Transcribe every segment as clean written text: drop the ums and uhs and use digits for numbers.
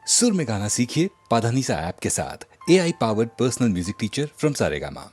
सुर में गाना सीखिए पाधानीसा ऐप के साथ। AI powered personal music teacher from Saregama.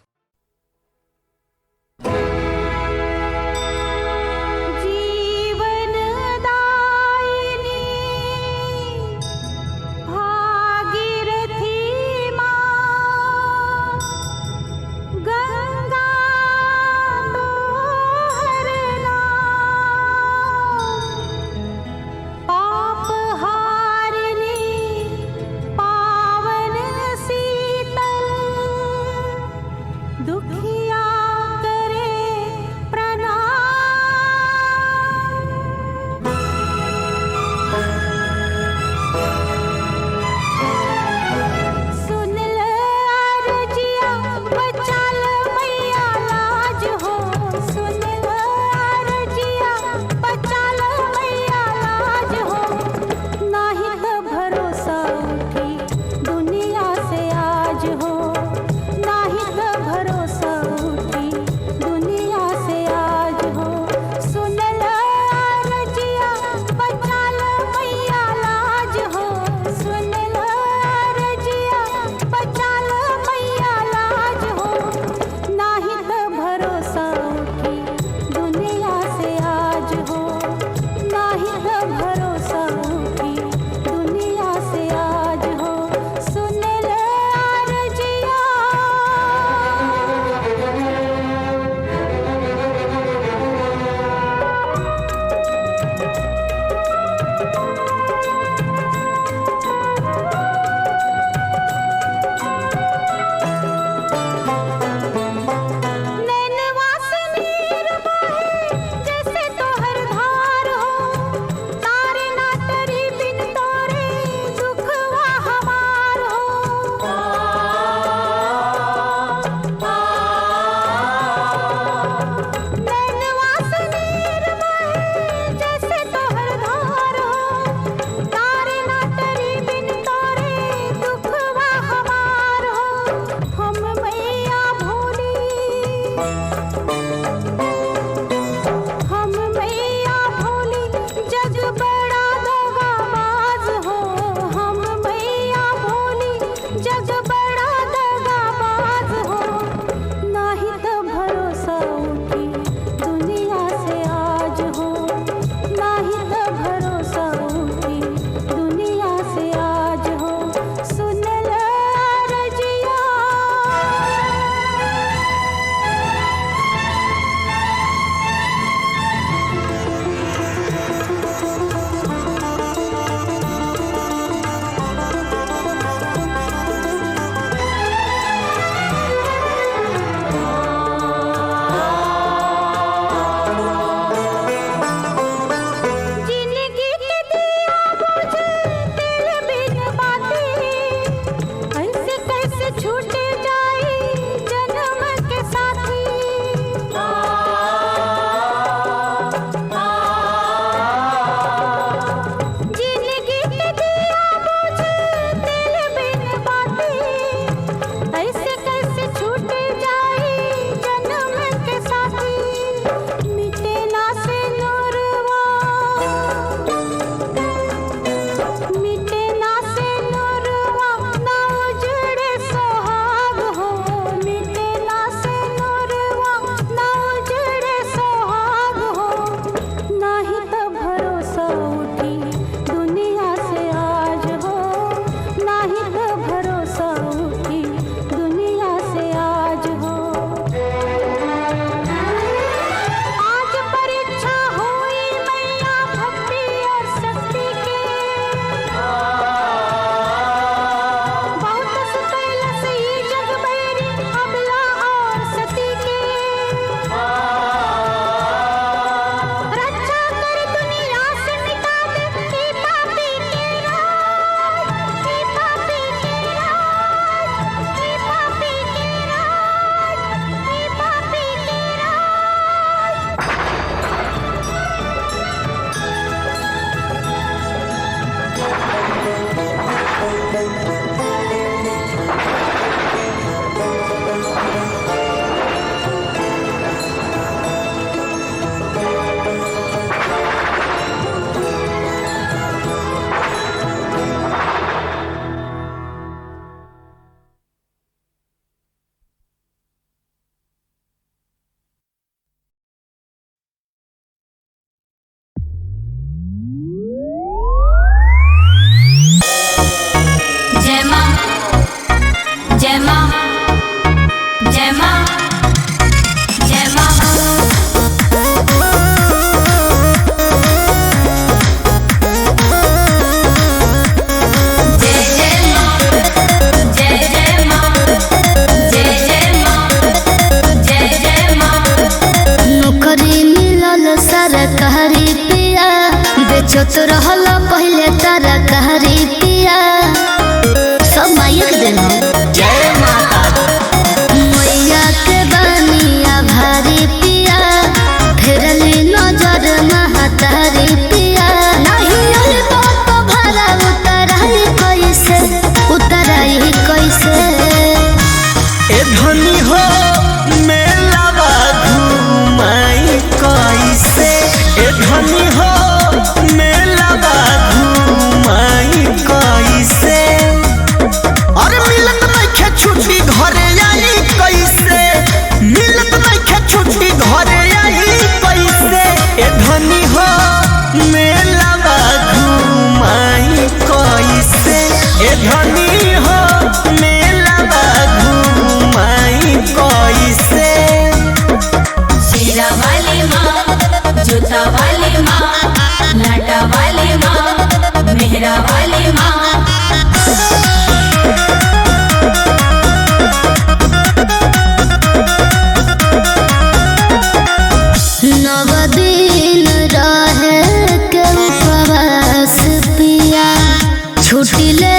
ले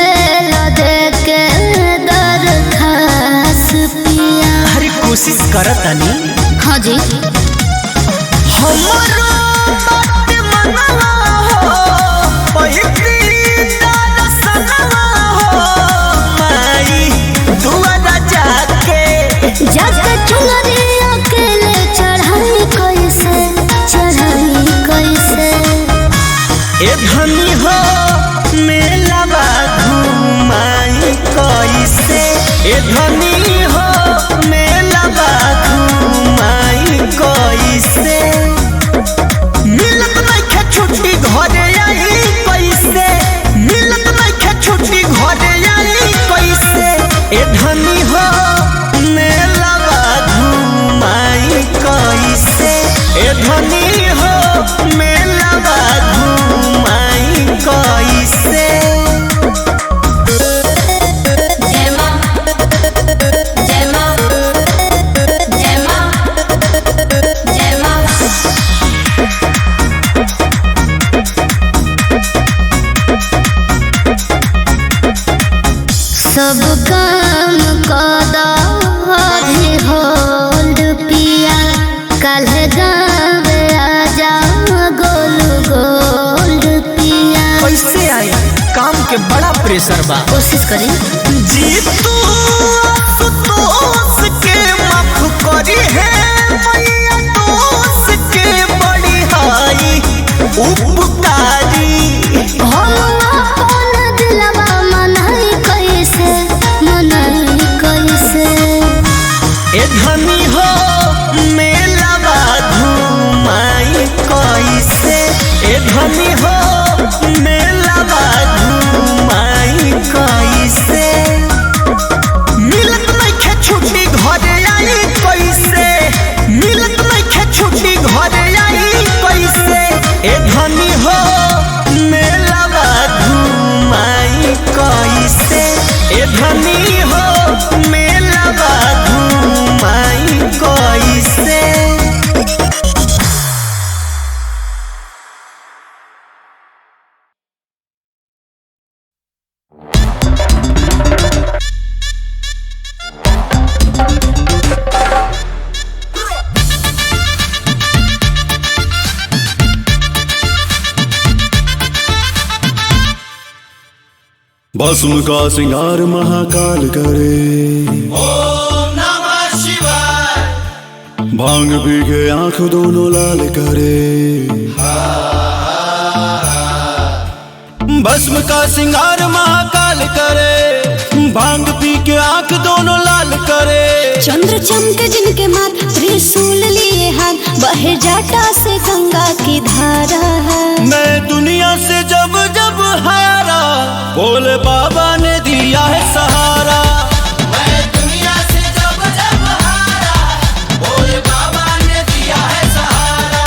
लो देके दरखास्त पिया। अरे कोशिश करत तानी। हाँ जी। हमरो बात मनवा हो, पहिली दरसनवा हो, माई दुआरा जाके चुनरी अकेले चढ़ाई कैसे, चढ़ाई कैसे। ए धनी हो मेलावा घुमाई कैसे, ए धनी हो मेलावा घुमाई कैसे। मिलत नइखे छुट्टी घरे आई कैसे, मिलत नइखे छुट्टी घरे आई कैसे। ए धनी हो मेलावा घुमाई कैसे, ए धनी हो मेलावा घुमाई कैसे। सब काम कदा अभी होल्ड पिया, कल गाँव आजा गोल गोल्ड पिया। कैसे आई काम के बड़ा प्रेशर बा। कोशिश करी जी तू आशुतोष के माफ करी है मैया, दोस्त के बड़ी हाई उपकारी। हम अपन दिलवा मनाई कैसे, मनाई कैसे। ए धनी हो मेलावा घुमाई कैसे, ए धनी हो मेलावा घुमाई कैसे। मिलत नइखे छुट्टी घरे आई कैसे, मिलत नइखे छुट्टी घरे आई कैसे। ए धनी हो मेलावा घुमाई कैसे, ए धनी हो मेलावा घुमाई कैसे। भस्म का सिंगार महाकाल करे, ओम नमः शिवाय। भांग पी के आंख दोनों लाल करे। भस्म का सिंगार महाकाल करे, भांग पी के आंख दोनों लाल करे। चंद्र चमके जिनके माथ, त्रिशूल लिए हाथ, बहे जाटा से गंगा की धारा है। मैं दुनिया से जब जब हारा, भोले बाबा ने दिया है सहारा। मैं दुनिया से जब जब हारा, भोले बाबा ने दिया है सहारा।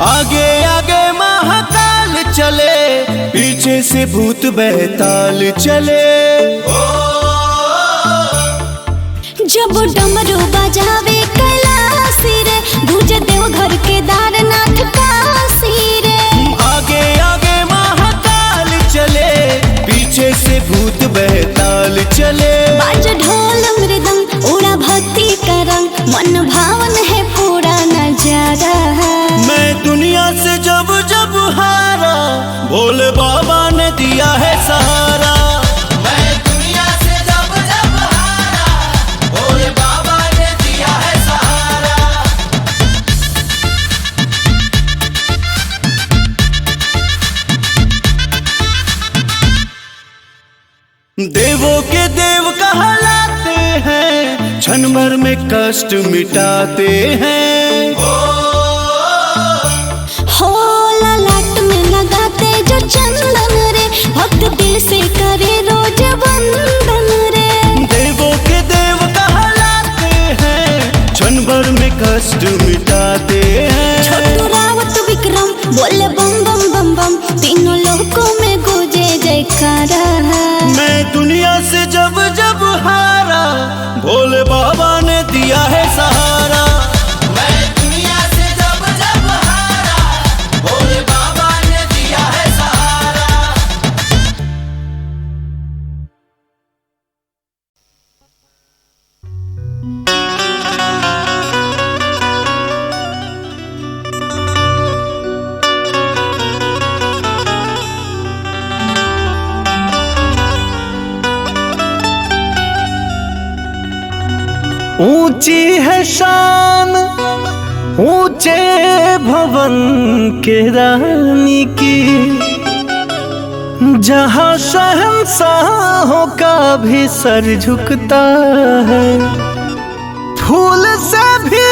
आगे आगे महाकाल चले, पीछे से भूत बैताल चले। जब डमरू बजावे कैलाशी रे, गुजे देवघर केदारनाथ काशी रे। आगे आगे महाकाल चले, पीछे से भूत बैताल चले। बाज ढोल मृदंग उड़ा भक्ति का रंग, मन भावन है पूरा नजारा है। मैं दुनिया से जब जब हारा, भोले बाबा ने दिया है सहारा। मैं दुनिया से जब जब हारा, भोले बाबा ने दिया है सहारा। देवों के देव कहलाते हैं, क्षण भर में कष्ट मिटाते हैं। हो ललाट में लगाते जो चंदन रे, भक्त दिल से करे रोज वंदन रे। देवों के देव कहलाते हैं, क्षण भर में कष्ट मिटाते हैं। छोटू रावत विक्रम ऊंची है शान ऊंचे भवन के रानी की, जहां शहंशाहों का भी सर झुकता है। फूल से भी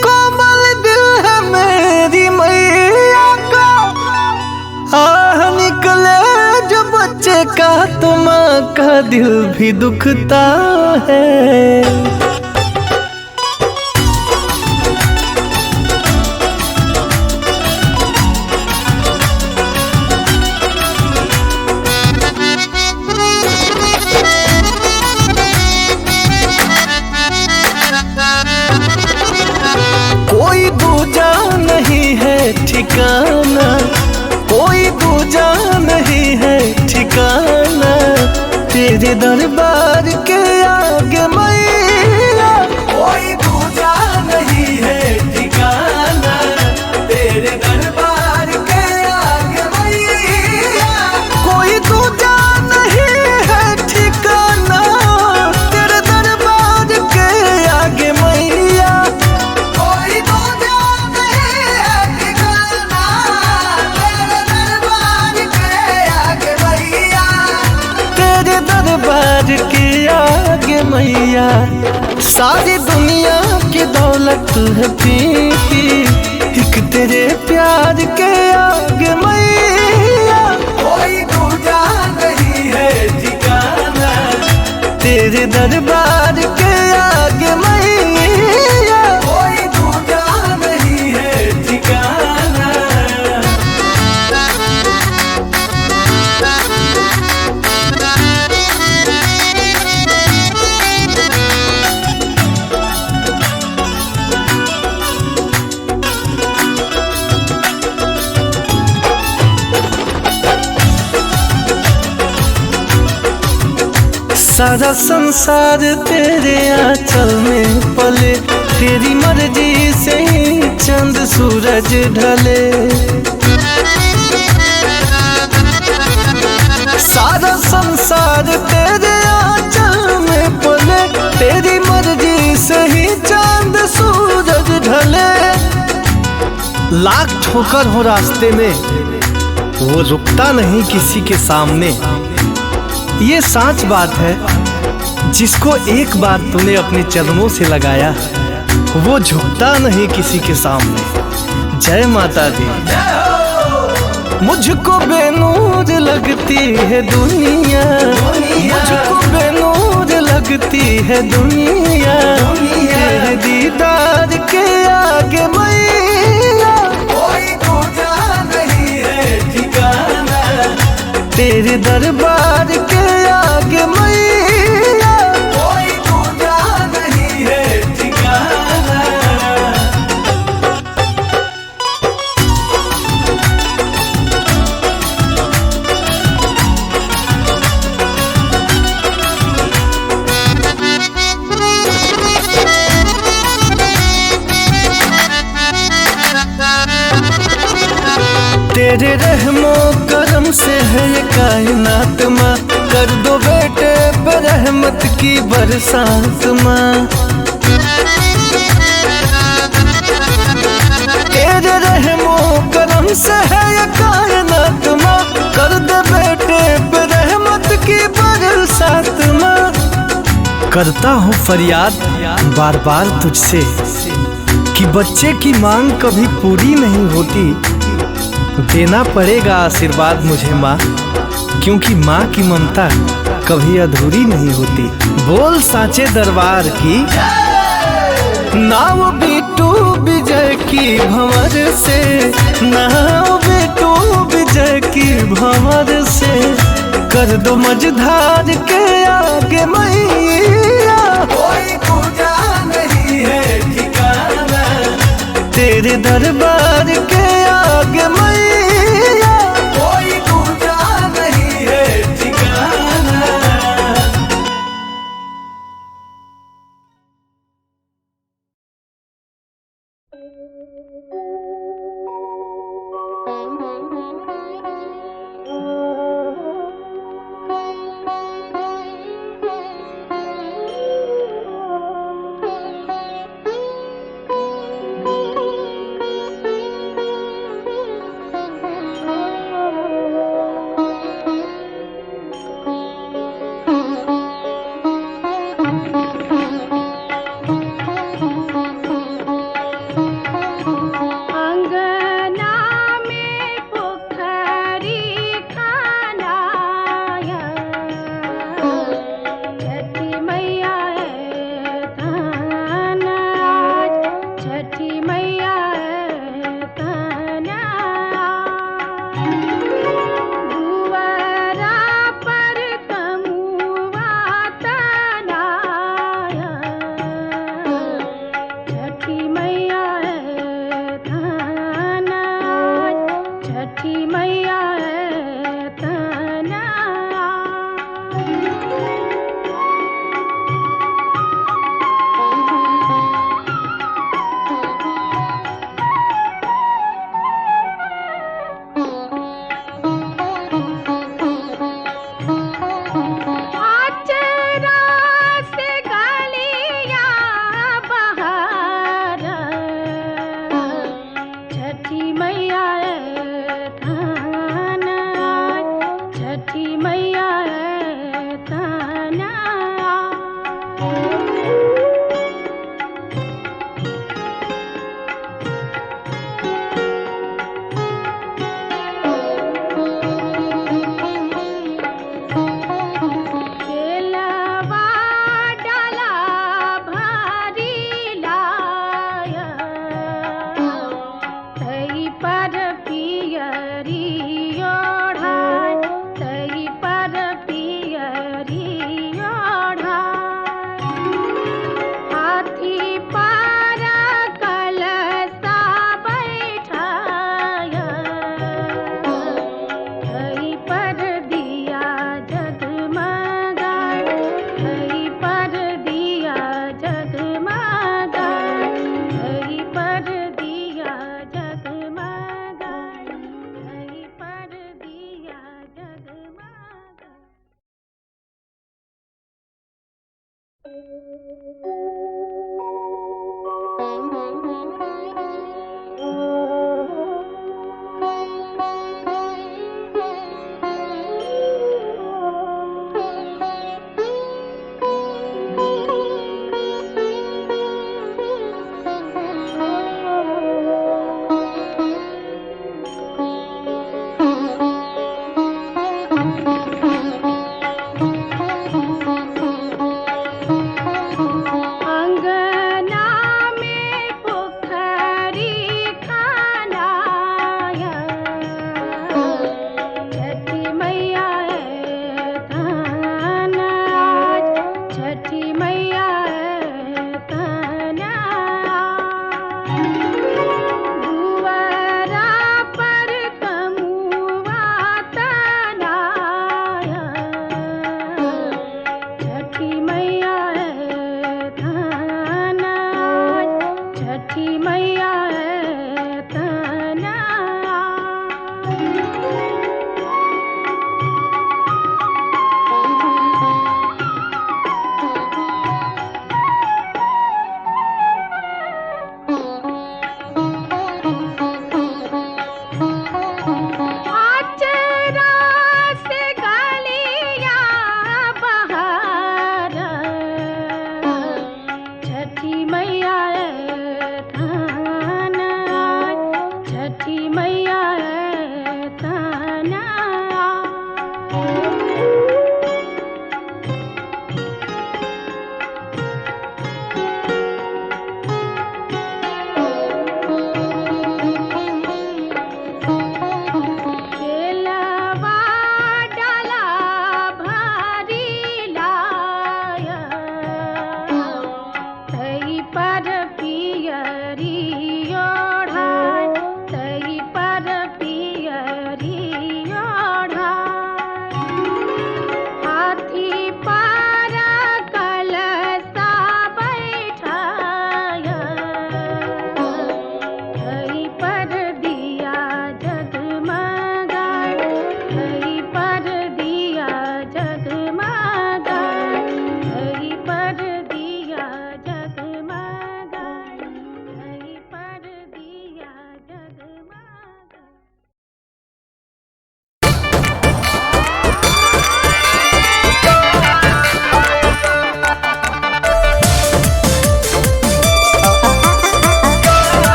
कोमल दिल है मेरी मैया का, आह निकले जो बच्चे का तो माँ का दिल भी दुखता है। कोई दूजा नहीं है ठिकाना, कोई दूजा नहीं है ठिकाना, तेरे दरबार के आगे मैया। कोई दूजा नहीं है ठिकाना, तेरे दरबार के आगे मैया। कोई दूजा नहीं है ठिकाना, तेरे दरबार के आगे मैया। कोई दूजा नहीं है ठिकाना, तेरे दरबार के आगे मैया। तेरे दरबार के आगे मैया। सारी दुनिया की दौलत है फीकी, एक तेरे प्यार के आगे मैया। कोई दूजा नहीं है ठिकाना, तेरे दरबार के आगे मैया। कोई दूजा नहीं है ठिकाना। सारा संसार तेरे आंचल में पले, तेरी मर्जी से ही चंद सूरज ढले। सारा संसार तेरे आंचल में पले, तेरी मर्जी से ही चंद सूरज ढले। लाख ठोकर हो रास्ते में, वो रुकता नहीं किसी के सामने। ये सच बात है, जिसको एक बार तूने अपने चरणों से लगाया, वो झुकता नहीं किसी के सामने। जय माता दी। मुझको बेनूर लगती है दुनिया, मुझको बेनूर लगती है दुनिया, तेरे दीदार के आगे मैया। कोई दूजा नहीं है ठिकाना, तेरे दरबार के आगे मैया। कोई दूजा नहीं है ठिकाना। तेरे रहमो करम से है ये कायनात माँ, कर दो बेटे पे रहमत की बरसात माँ। तेरे रहमो करम से है ये कायनात माँ, कर दो बेटे पे रहमत की बरसात माँ। करता हूँ फरियाद बार बार तुझसे कि बच्चे की मांग कभी पूरी नहीं होती। देना पड़ेगा आशीर्वाद मुझे माँ, क्योंकि माँ की ममता कभी अधूरी नहीं होती। बोल साचे दरबार की। नाव बिटू विजय की भंवर से, नाव बिटू विजय की भंवर से, कर दो मझधार के आगे मैया। कोई दूजा नहीं है ठिकाना, तेरे दरबार के आगे मैया। कोई दूजा नहीं है ठिकाना।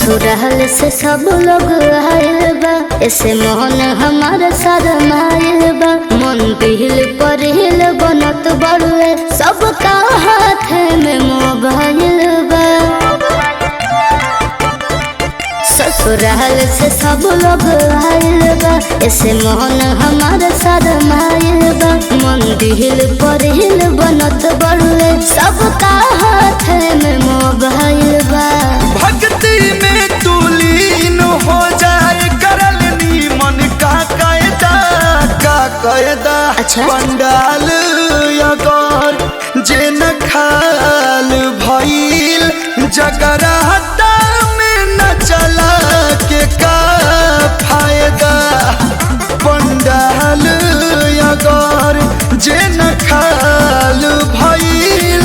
ससुराल से सब लोग आयल बा, ऐसे मोहन हमारा शरमायल बा। मन दिल पर हिल बनत बड़ुए, सबका हाथ में मोबाइल बा। ससुराल से सब लोग आयल बा, ऐसे मोहन हमारा शरमायल बा। मन दिल पर हिल बनत बड़ुए, सबका हाथ में मोबाइल बा। भक्ति में तू लीन हो जाए, करल नी मन का कायदा अच्छा। पंडाल अगर जे न खाल भइल, जगराता में न चला के का फायदा। पंडाल अगर जे न खाल भइल,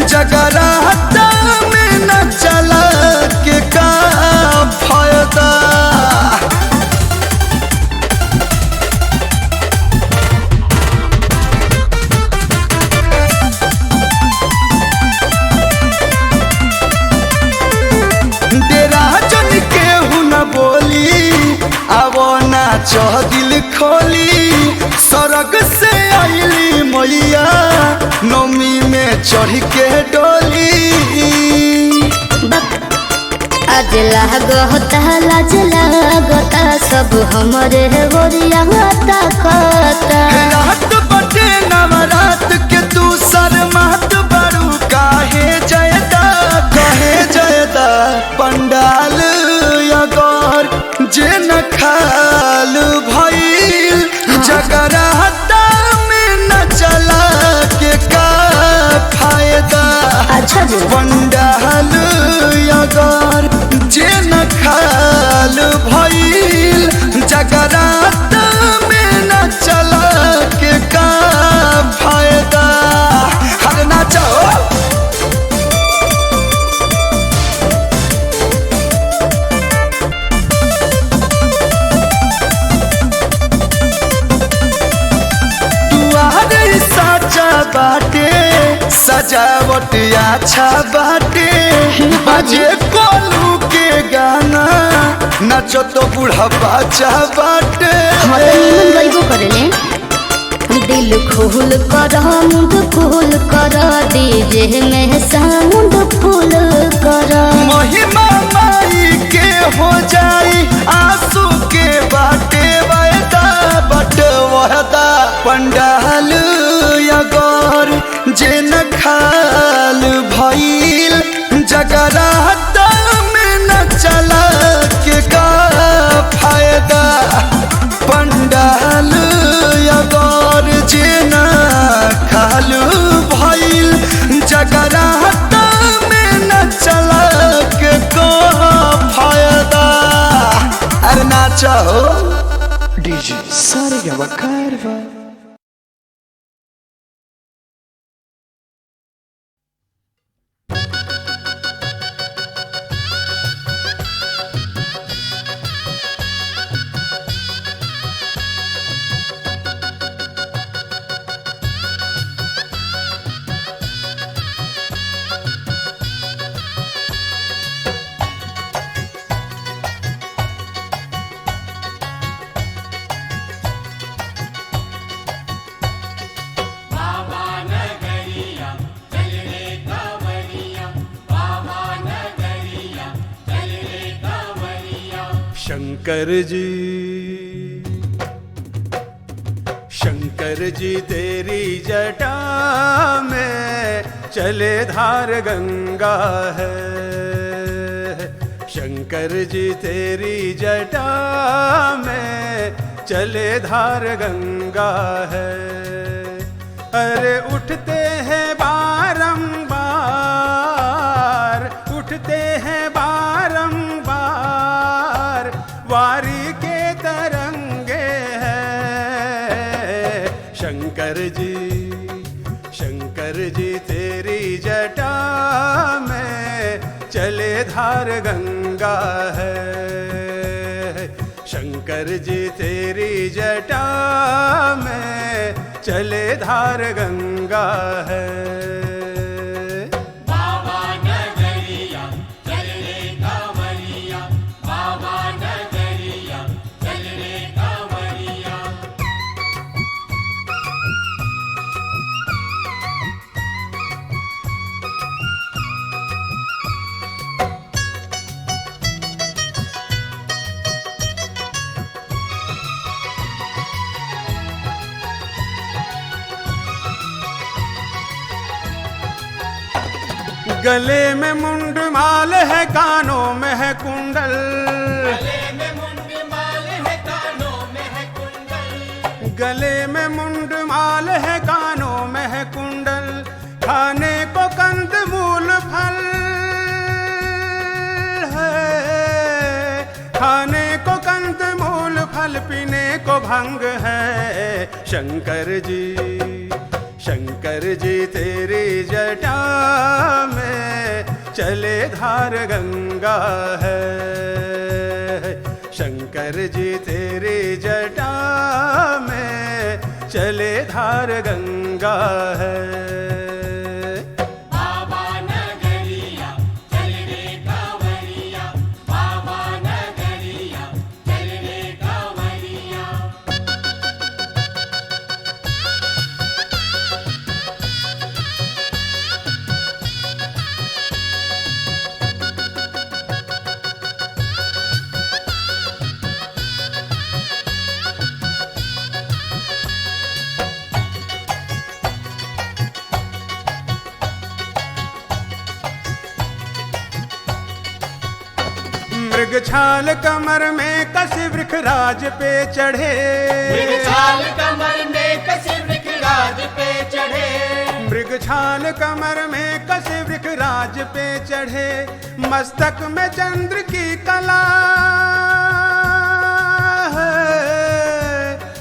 जगराता में न चला के का फायदा। डेरा जन केहू न बोली, आवो नाच दिल खोली। सरग से आइली मैया, नौमी में चढ़ के डोली। आज लागता लाज लागता, सब हमरे गोरिया ताकता। रात बटे नवरात के तू शर्मात बड़ू, काहे जयदा पंडाल अगर जे न खाल भइल, जगराता में न चला के का फायदा। अच्छा जी। पंडाल अगर जे न खाल भइल, जगराता में न चला के का फायदा। हर नाचो बाटे, सजावट अच्छा बाटे। बजे कोलू के गाना, नचो तो बूढ़ा बाचा बाटे। दिल खोल कर मुंड खोल कर, डीजे में साउंड फुल कर। महिमा माई के हो जाई, आंसू के बाटे वायदा बटवादा। पंडाल अगर जे न खाल भइल, जगराता में न चला के का फायदा। पंडाल अगर जे न खाल भइल, जगराता में न चला के का फायदा। अरे नाचो डीजे सारे गवा कारवा। शंकर जी तेरी जटा में चले धार गंगा है। शंकर जी तेरी जटा में चले धार गंगा है। अरे उठते हैं बारंबार, उठते हैं बारंबार, वारी के तरंगे हैं। शंकर जी तेरी जटा में चले धार गंगा है। शंकर जी तेरी जटा में चले धार गंगा है। बाबा नगरिया चल रे कांवरिया, गले में मुंड माल है, कानों में है कुंडल। गले में मुंड माल है, कानों में है कुंडल। गले में मुंड माल है, कानों में है कुंडल। खाने को कंद मूल फल है, खाने को कंद मूल फल, पीने को भंग है। शंकर जी, शंकर जी तेरी जटा में चले धार गंगा है। शंकर जी तेरी जटा में चले धार गंगा है। बाबा नगरिया चल रे कांवरिया, बाबा नगरिया चल रे कांवरिया। मृग छाल कमर में कस वृखराज पे चढ़े। मृगछाल कमर में कसे वृखराज पे चढ़े। मृग छाल कमर में कस वृखराज पे चढ़े। मस्तक में चंद्र की कला है,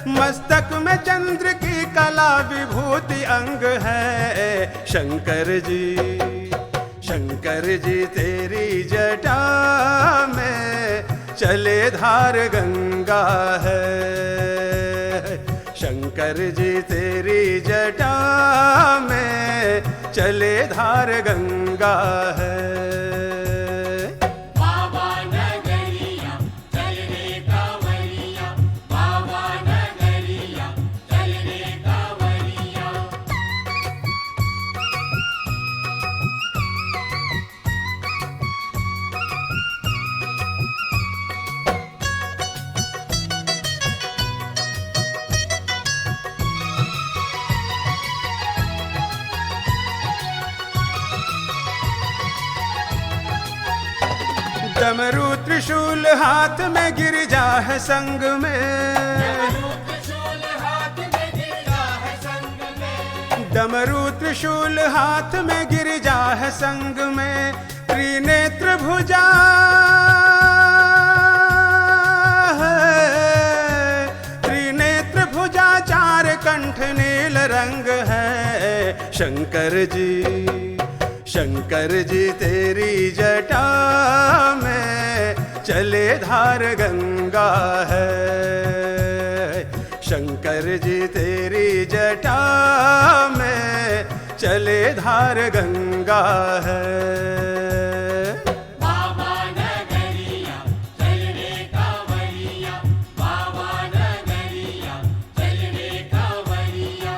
मस्तक में चंद्र की कला, विभूति अंग है। शंकर जी, शंकर जी तेरी जटा में चले धार गंगा है। शंकर जी तेरी जटा में चले धार गंगा है। बाबा नगरिया चल रे कांवरिया, बाबा नगरिया चल रे कांवरिया। डमरू त्रिशूल हाथ में गिरजा है संग में। त्रिशूल हाथ में गिरजा है संग में। डमरू त्रिशूल हाथ में गिरजा है संग में। त्रिनेत्र भुजा है, त्रिनेत्र भुजा, चार कंठ नील रंग है। शंकर जी, शंकर जी तेरी जटा में चले धार गंगा है। शंकर जी तेरी जटा में चले धार गंगा है। बाबा नगरिया चल रे कांवरिया, बाबा नगरिया चल रे कांवरिया।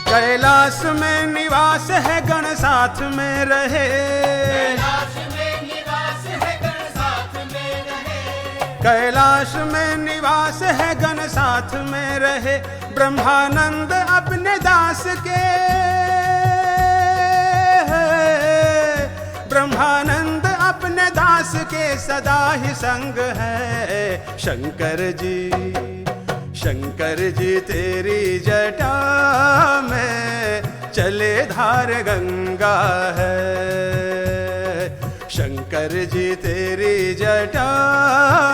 कैलाश में निवास है, गण साथ में रहे। कैलाश में निवास है, गण साथ में रहे। कैलाश में निवास है, गण साथ में रहे। ब्रह्मानंद अपने दास के है, ब्रह्मानंद अपने दास के सदा ही संग है। शंकर जी, शंकर जी तेरी जटा में चले धार गंगा है। शंकर जी तेरी जटा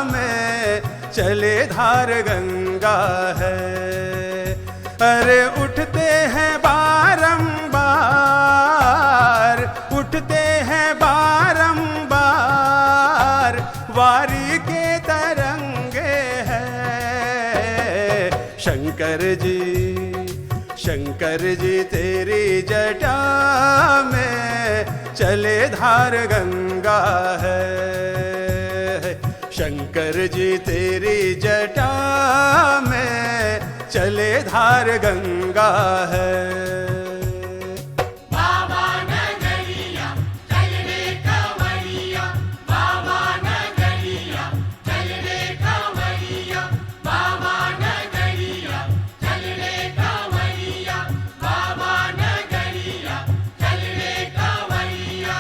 में चले धार गंगा है। अरे उठते हैं बारंबार, उठते हैं बारंबार, वारी के तरंगे हैं। शंकर जी, शंकर जी तेरी जटा में चले धार गंगा है। शंकर शंकर जी तेरी जटा में चले धार गंगा है। बाबा नगरिया चल रे कंवरिया, बाबा नगरिया चल रे कंवरिया, बाबा नगरिया चल रे कंवरिया, बाबा नगरिया चल रे कंवरिया।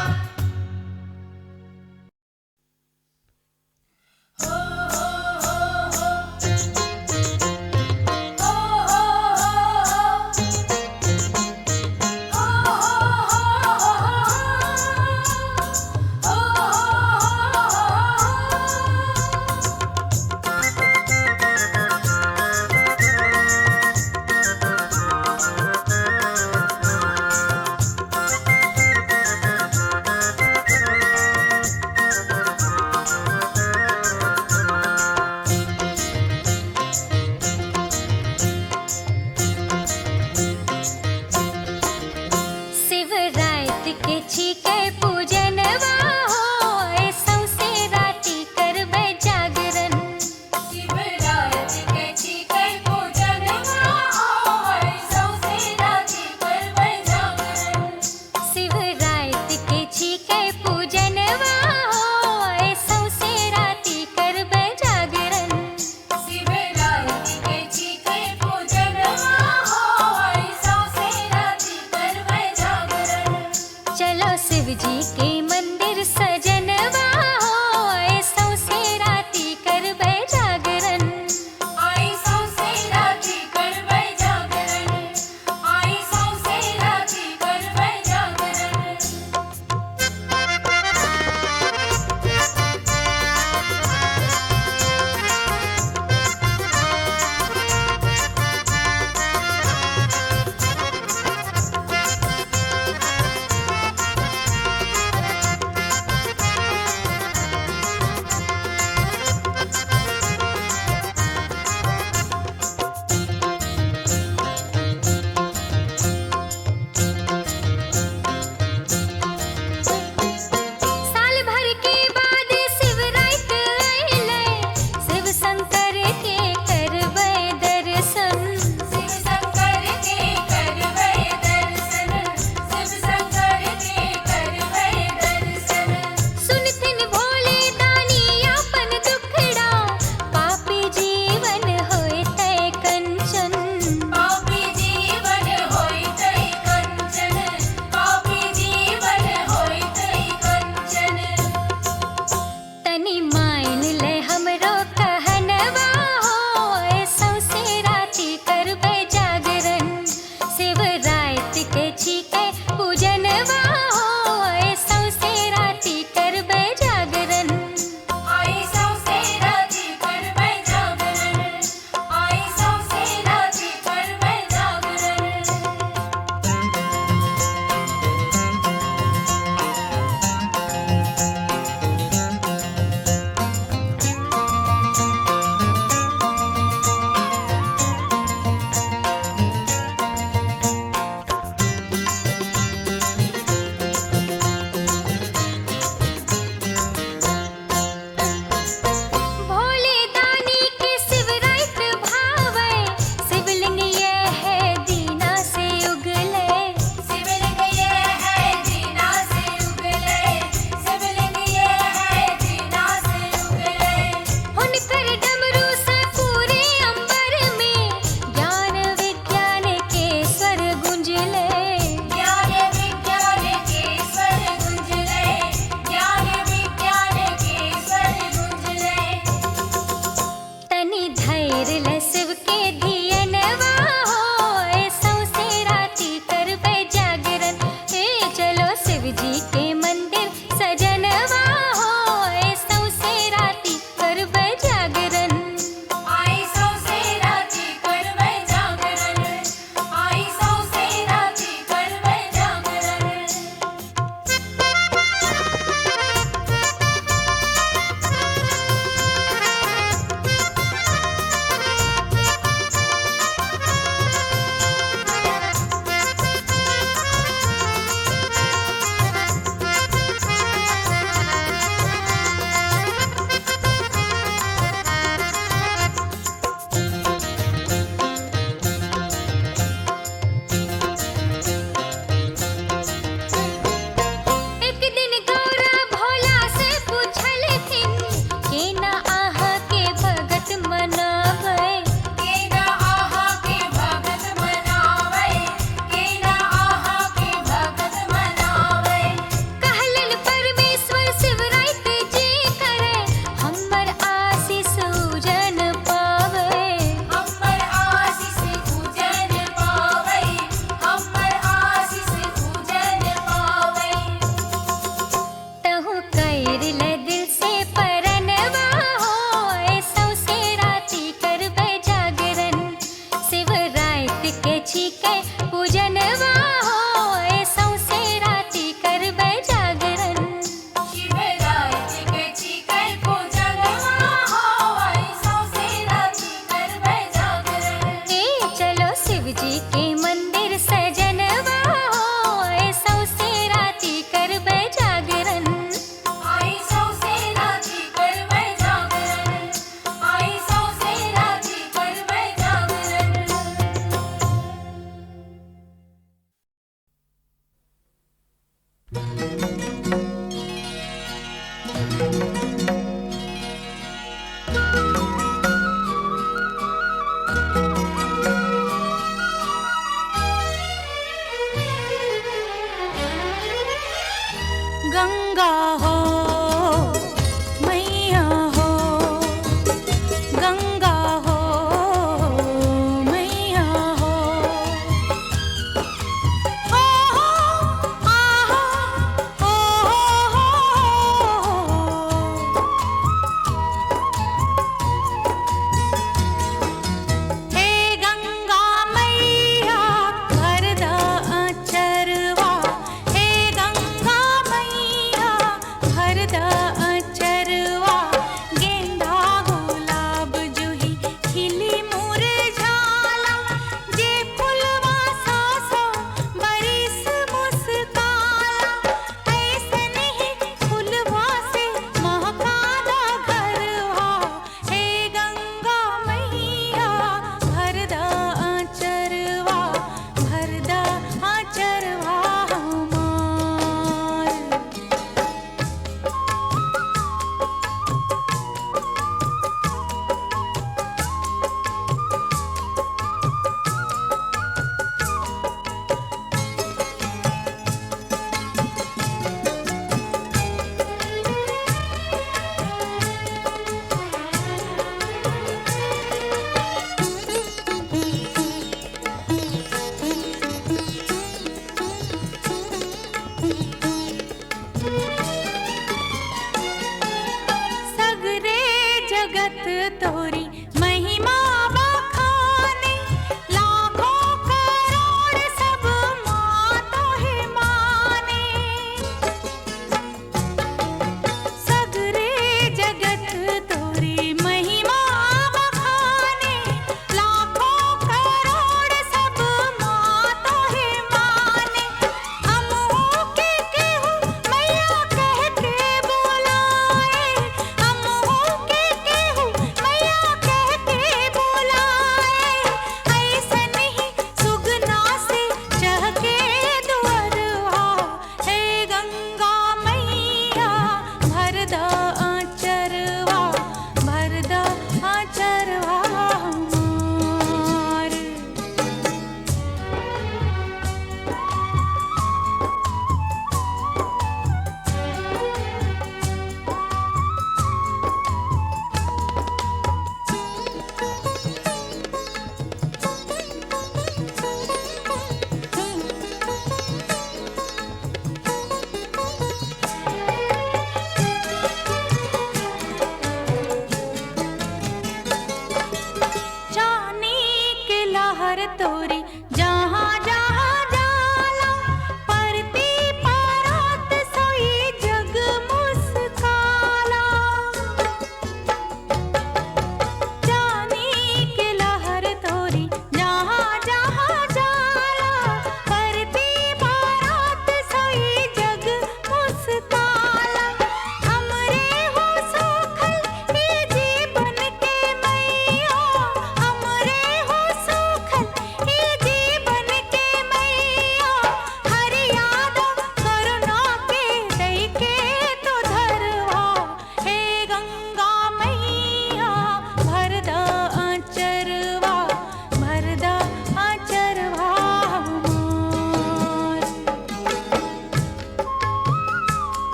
तोरी महिमा बखाने, लाखों करोड़ सब मातो है माने। सगरे जगत तोरी महिमा बखाने, लाखों करोड़ सब मातो है माने। हमहू के केहू मैया कह के बुलाए, हमहू के केहू मैया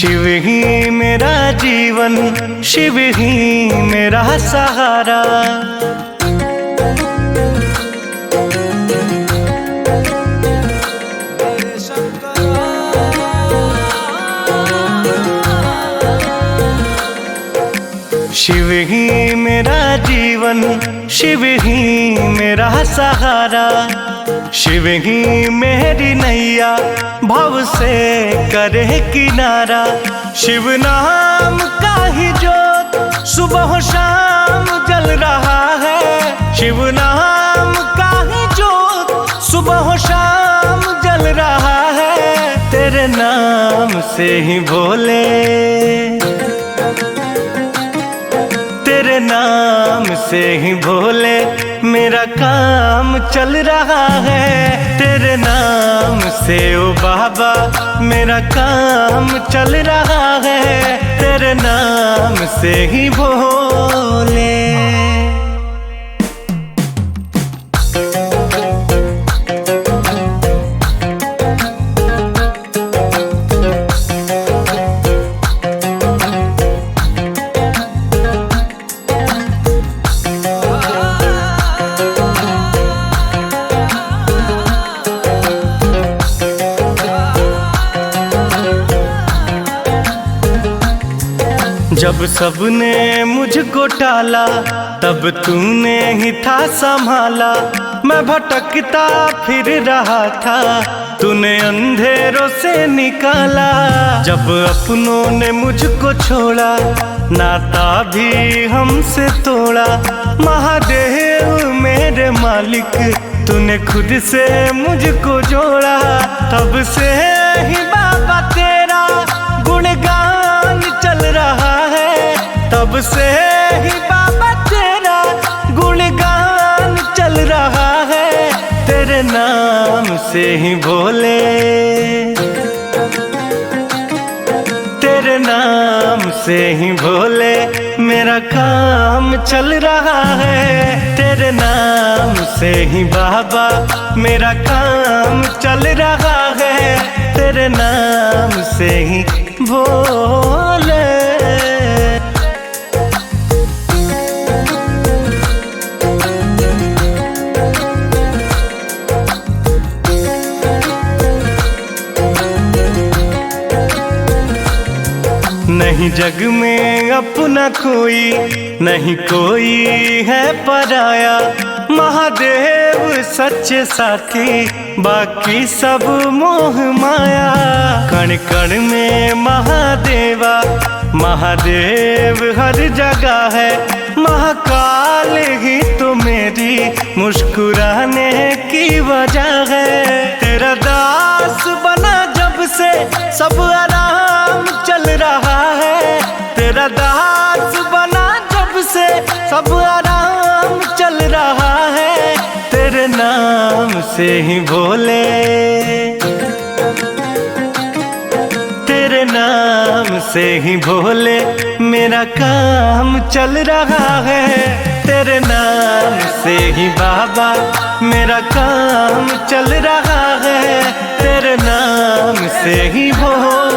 शिव ही मेरा जीवन, शिव ही मेरा सहारा। शिव ही मेरा जीवन, शिव ही मेरा सहारा। शिव ही मेरी नैया भव से करे किनारा। शिव नाम का ही जोत सुबह शाम जल रहा है। शिव नाम का ही जोत सुबह शाम जल रहा है। तेरे नाम से ही भोले, तेरे नाम से ही भोले मेरा काम चल रहा है। तेरे नाम से ओ बाबा मेरा काम चल रहा है। तेरे नाम से ही भोले। जब सबने मुझको टाला तब तूने ही था संभाला। मैं भटकता फिर रहा था, तूने अंधेरों से निकाला। जब अपनों ने मुझको छोड़ा, नाता भी हमसे तोड़ा। महादेव मेरे मालिक, तूने खुद से मुझको जोड़ा। तब से ही बाबा तेरा गुणगान चल रहा है। तब से ही बाबा तेरा गुणगान चल रहा है। तेरे नाम से ही भोले, तेरे नाम से ही भोले मेरा काम चल रहा है। तेरे नाम से ही बाबा मेरा काम चल रहा है। तेरे नाम से ही भोले। नहीं जग में अपना कोई, नहीं कोई है पराया। महादेव सच्चे साथी, बाकी सब मोह माया। कण कण में महादेवा, महादेव हर जगह है। महाकाल ही तो मेरी मुस्कुराने की वजह है। तेरा दास बना जब से सब आराम चल रहा है। तेरा दास बना जब से सब आराम चल रहा है। तेरे नाम से ही भोले, तेरे नाम से ही भोले मेरा काम चल रहा है। तेरे नाम से ही बाबा मेरा काम चल रहा है। तेरे नाम से ही भोले।